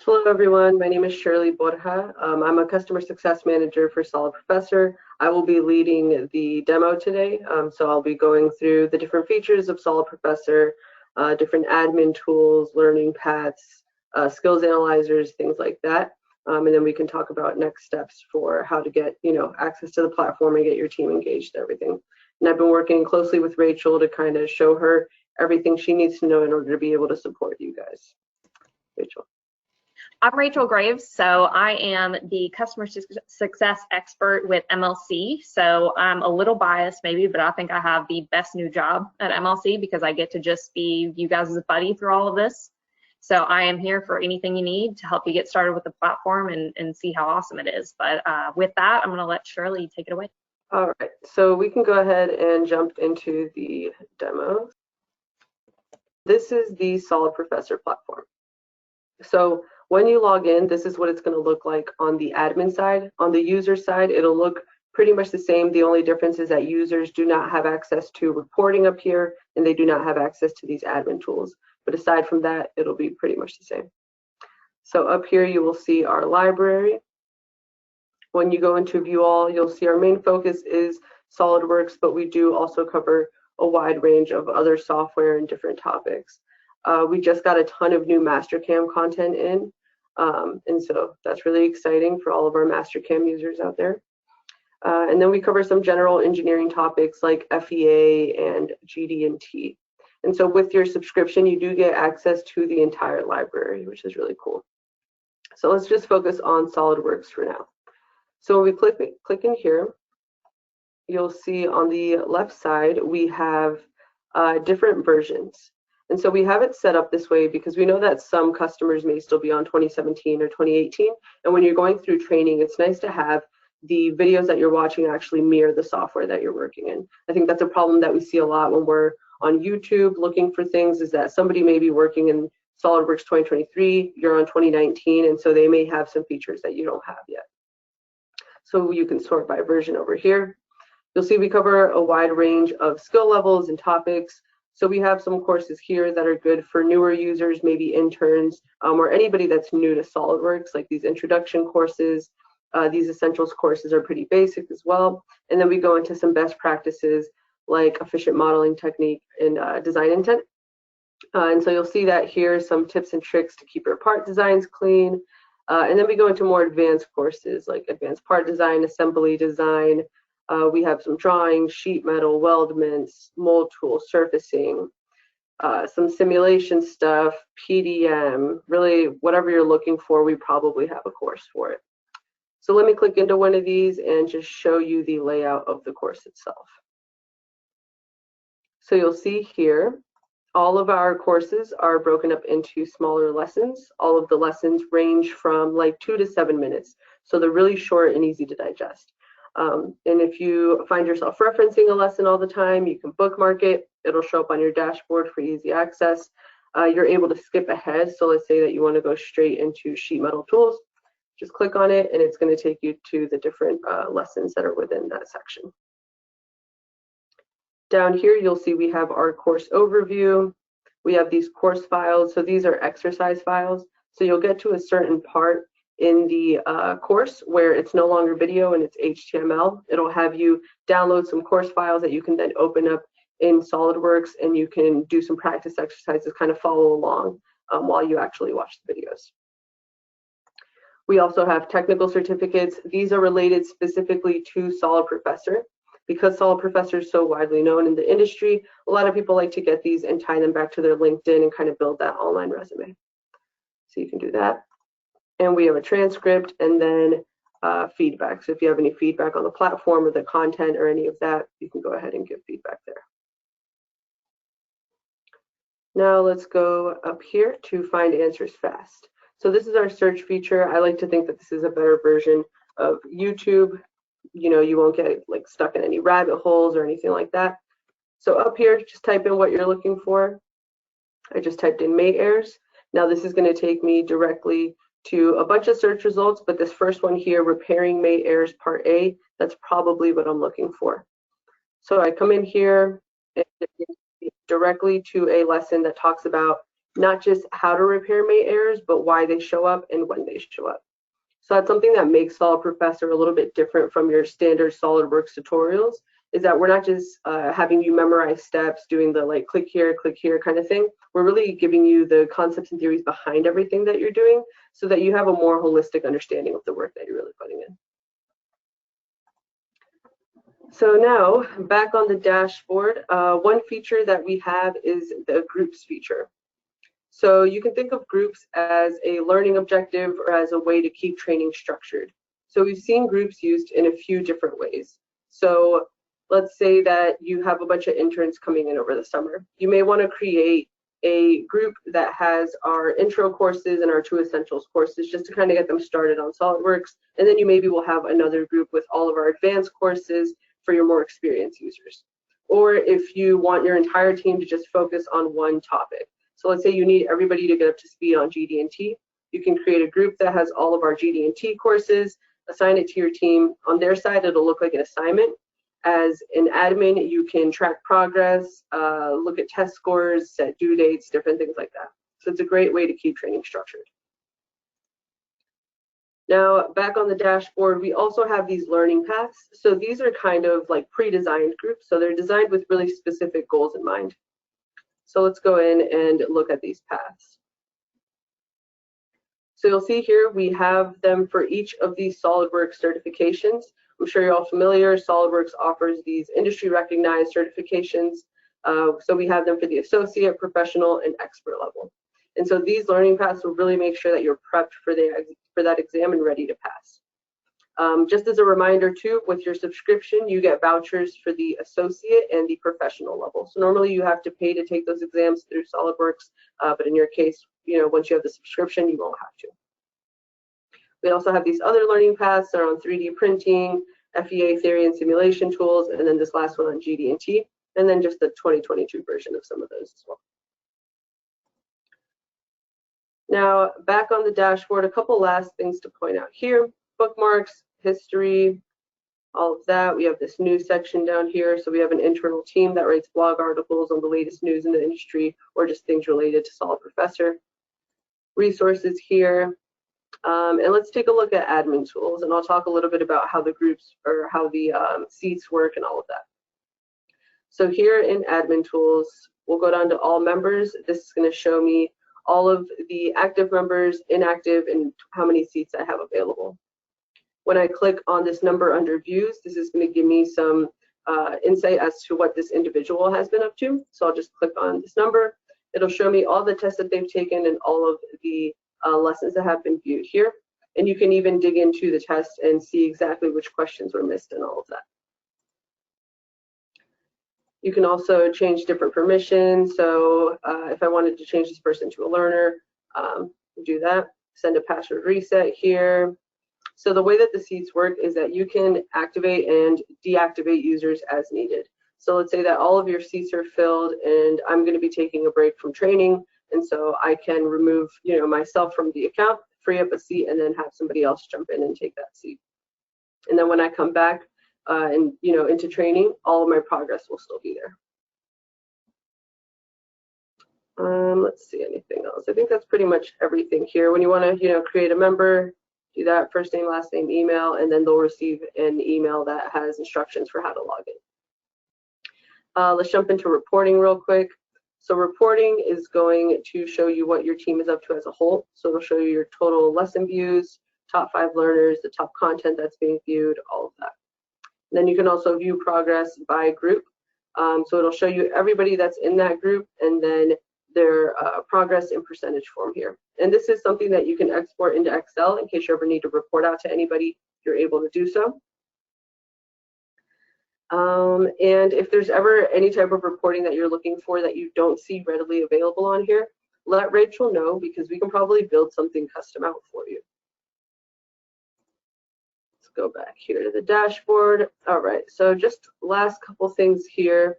Hello everyone, my name is Shirley Borja. I'm a customer success manager for SolidProfessor. I will be leading the demo today, so I'll be going through the different features of SolidProfessor, different admin tools, learning paths, skills analyzers, things like that. And then we can talk about next steps for how to get access to the platform and get your team engaged and everything. And I've been working closely with Rachel to kind of show her everything she needs to know in order to be able to support you guys. Rachel. I'm Rachel Graves, so I am the customer success expert with MLC. So I'm a little biased maybe, but I think I have the best new job at MLC because I get to just be you guys' buddy through all of this. So I am here for anything you need to help you get started with the platform and see how awesome it is. But with that, I'm going to let Shirley take it away. All right, so we can go ahead and jump into the demo. This is the SolidProfessor platform. So when you log in, this is what it's going to look like on the admin side. On the user side, it'll look pretty much the same. The only difference is that users do not have access to reporting up here, and they do not have access to these admin tools. But aside from that, it'll be pretty much the same. So up here, you will see our library. When you go into View All, you'll see our main focus is SolidWorks, but we do also cover a wide range of other software and different topics. We just got a ton of new Mastercam content in, and so that's really exciting for all of our Mastercam users out there. And then we cover some general engineering topics like FEA and GD&T. And so with your subscription, you do get access to the entire library, which is really cool. So let's just focus on SolidWorks for now. So when we click in here, you'll see on the left side, we have different versions. And so we have it set up this way because we know that some customers may still be on 2017 or 2018. And when you're going through training, it's nice to have the videos that you're watching actually mirror the software that you're working in. I think that's a problem that we see a lot when we're on YouTube looking for things, is that somebody may be working in SolidWorks 2023, you're on 2019, and so they may have some features that you don't have yet. So you can sort by version over here. You'll see we cover a wide range of skill levels and topics. So we have some courses here that are good for newer users, maybe interns, or anybody that's new to SolidWorks, like these introduction courses. These essentials courses are pretty basic as well. And then we go into some best practices like efficient modeling technique and design intent. And so you'll see that here, some tips and tricks to keep your part designs clean. And then we go into more advanced courses like advanced part design, assembly design. We have some drawing, sheet metal, weldments, mold tool, surfacing, some simulation stuff, PDM, really whatever you're looking for, we probably have a course for it. So let me click into one of these and just show you the layout of the course itself. So you'll see here, all of our courses are broken up into smaller lessons. All of the lessons range from like 2 to 7 minutes. So they're really short and easy to digest. And if you find yourself referencing a lesson all the time, you can bookmark it. It'll show up on your dashboard for easy access. You're able to skip ahead. So let's say that you want to go straight into sheet metal tools. Just click on it and it's going to take you to the different lessons that are within that section. Down here, you'll see we have our course overview. We have these course files. So these are exercise files. So you'll get to a certain part in the course where it's no longer video and it's HTML. It'll have you download some course files that you can then open up in SolidWorks, and you can do some practice exercises, kind of follow along while you actually watch the videos. We also have technical certificates. These are related specifically to SolidProfessor. Because SolidProfessor is so widely known in the industry, a lot of people like to get these and tie them back to their LinkedIn and kind of build that online resume. So you can do that. And we have a transcript and then feedback. So if you have any feedback on the platform or the content or any of that, you can go ahead and give feedback there. Now let's go up here to find answers fast. So this is our search feature. I like to think that this is a better version of YouTube. You know, you won't get like stuck in any rabbit holes or anything like that. So up here, just type in what you're looking for. I just typed in mate errors. Now this is going to take me directly to a bunch of search results, but this first one here, repairing mate errors part A, that's probably what I'm looking for. So I come in here and directly to a lesson that talks about not just how to repair mate errors, but why they show up and when they show up. So that's something that makes SolidProfessor a little bit different from your standard SolidWorks tutorials, is that we're not just having you memorize steps, doing the like click here kind of thing. We're really giving you the concepts and theories behind everything that you're doing so that you have a more holistic understanding of the work that you're really putting in. So now back on the dashboard, one feature that we have is the groups feature. So you can think of groups as a learning objective or as a way to keep training structured. So we've seen groups used in a few different ways. So let's say that you have a bunch of interns coming in over the summer. You may want to create a group that has our intro courses and our 2 essentials courses just to kind of get them started on SolidWorks. And then you maybe will have another group with all of our advanced courses for your more experienced users. Or if you want your entire team to just focus on one topic. So let's say you need everybody to get up to speed on GD&T. You can create a group that has all of our GD&T courses, assign it to your team. On their side, it'll look like an assignment. As an admin, you can track progress, look at test scores, set due dates, different things like that. So it's a great way to keep training structured. Now, back on the dashboard, we also have these learning paths. So these are kind of like pre-designed groups. So they're designed with really specific goals in mind. So let's go in and look at these paths. So you'll see here we have them for each of these SolidWorks certifications. I'm sure you're all familiar. SolidWorks offers these industry recognized certifications. So we have them for the associate, professional, and expert level. And so these learning paths will really make sure that you're prepped for that exam and ready to pass. Just as a reminder too, with your subscription, you get vouchers for the associate and the professional level. So normally you have to pay to take those exams through SolidWorks, but in your case, once you have the subscription, you won't have to. We also have these other learning paths that are on 3D printing, FEA theory and simulation tools, and then this last one on GD&T, and then just the 2022 version of some of those as well. Now, back on the dashboard, a couple last things to point out here. Bookmarks, history, all of that. We have this news section down here. So we have an internal team that writes blog articles on the latest news in the industry or just things related to SolidProfessor. Resources here. And let's take a look at admin tools, and I'll talk a little bit about how the groups or how the seats work and all of that. So here in admin tools, we'll go down to all members. This is going to show me all of the active members, inactive, and how many seats I have available. When I click on this number under views, this is going to give me some insight as to what this individual has been up to. So I'll just click on this number. It'll show me all the tests that they've taken and all of the lessons that have been viewed here. And you can even dig into the test and see exactly which questions were missed and all of that. You can also change different permissions. So if I wanted to change this person to a learner, do that. Send a password reset here. So the way that the seats work is that you can activate and deactivate users as needed. So let's say that all of your seats are filled and I'm going to be taking a break from training. And so I can remove, myself from the account, free up a seat, and then have somebody else jump in and take that seat. And then when I come back into training, all of my progress will still be there. Let's see, anything else? I think that's pretty much everything here. When you want to, create a member, do that, first name, last name, email, and then they'll receive an email that has instructions for how to log in. Let's jump into reporting real quick. So reporting is going to show you what your team is up to as a whole. So it'll show you your total lesson views, top 5 learners, the top content that's being viewed, all of that. And then you can also view progress by group. So it'll show you everybody that's in that group and then their progress in percentage form here. And this is something that you can export into Excel in case you ever need to report out to anybody, you're able to do so. And if there's ever any type of reporting that you're looking for that you don't see readily available on here, let Rachel know because we can probably build something custom out for you. Let's go back here to the dashboard. All right, so just last couple things here.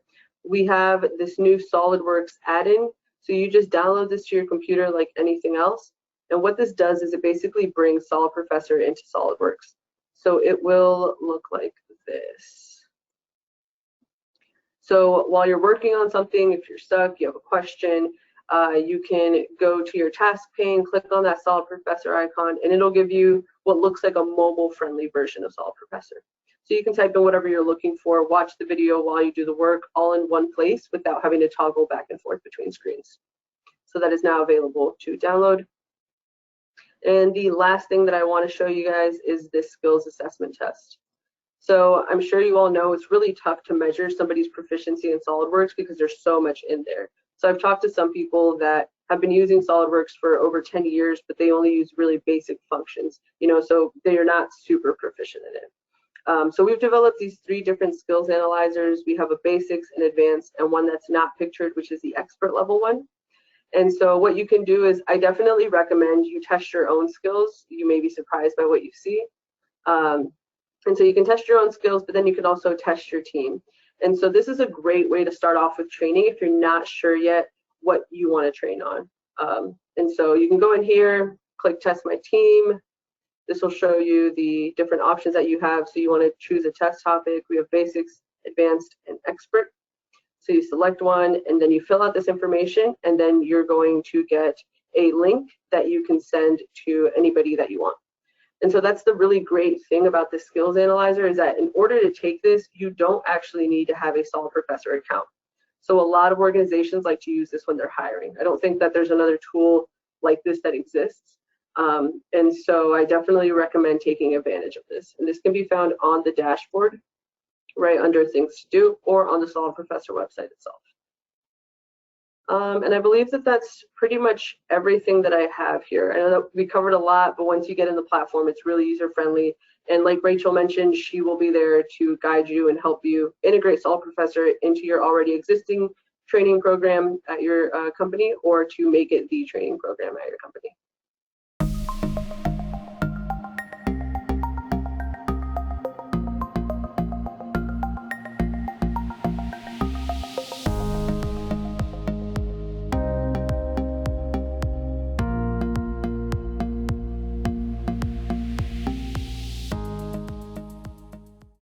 We have this new SolidWorks add-in. So you just download this to your computer like anything else. And what this does is it basically brings SolidProfessor into SolidWorks. So it will look like this. So while you're working on something, if you're stuck, you have a question, you can go to your task pane, click on that SolidProfessor icon, and it'll give you what looks like a mobile-friendly version of SolidProfessor. So you can type in whatever you're looking for, watch the video while you do the work, all in one place without having to toggle back and forth between screens. So that is now available to download. And the last thing that I want to show you guys is this skills assessment test. So I'm sure you all know it's really tough to measure somebody's proficiency in SolidWorks because there's so much in there. So I've talked to some people that have been using SolidWorks for over 10 years, but they only use really basic functions, so they are not super proficient in it. So we've developed these 3 different skills analyzers. We have a basics, an advanced, and one that's not pictured, which is the expert level one. And so what you can do is I definitely recommend you test your own skills. You may be surprised by what you see. And so you can test your own skills, but then you can also test your team. And so this is a great way to start off with training if you're not sure yet what you want to train on. And so you can go in here, click test my team. This will show you the different options that you have. So you want to choose a test topic. We have basics, advanced, and expert. So you select one, and then you fill out this information, and then you're going to get a link that you can send to anybody that you want. And so that's the really great thing about the skills analyzer is that in order to take this, you don't actually need to have a SolidProfessor account. So a lot of organizations like to use this when they're hiring. I don't think that there's another tool like this that exists. And so I definitely recommend taking advantage of this. And this can be found on the dashboard, right under things to do, or on the SolidProfessor website itself. And I believe that that's pretty much everything that I have here. I know that we covered a lot, but once you get in the platform, it's really user-friendly. And like Rachel mentioned, she will be there to guide you and help you integrate SolidProfessor into your already existing training program at your company, or to make it the training program at your company.